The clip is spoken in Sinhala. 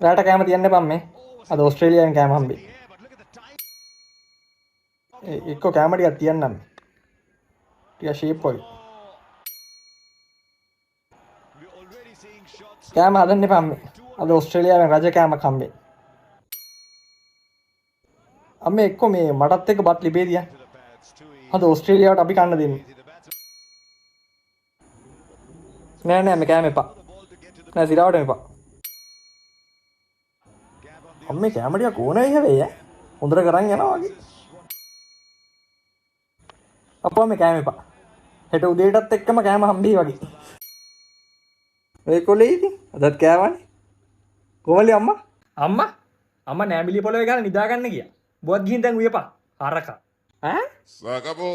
රාට කැම තියන්න එපා මේ. අද ඕස්ට්‍රේලියාවෙන් කැම හම්බෙයි. එක්ක කැම ටිකක් තියන්නම්. ටික ෂේප් වගේ. කැම හදන්න එපා මේ. අද ඕස්ට්‍රේලියාවෙන් රජ කැමක් හම්බෙයි. අම්මේ එක්ක මේ මටත් එක්ක බත් ලිපේ තියන්න. අද ඕස්ට්‍රේලියාවට අපි කන්න දෙන්නේ. නෑ මේ කෑම එපා. නෑ සිරාවට එපා. අම්මේ කෑම ටික ඕනේ හැබැයි ඈ. හොඳට කරන් යනවා වගේ. අප්පා මේ කෑම එපා. හෙට උදේටත් එක්කම කෑම හම්බෙයි වගේ. ඒ කොලේ ඉතින් අදත් කෑවනේ. කොමලේ අම්මා? අම්මා නෑමිලි පොළවේ ගාලා නිදා ගන්න ගියා. බුවත් ගිහින් දැන් උයපා. හරකා. ඈ? Se acabó.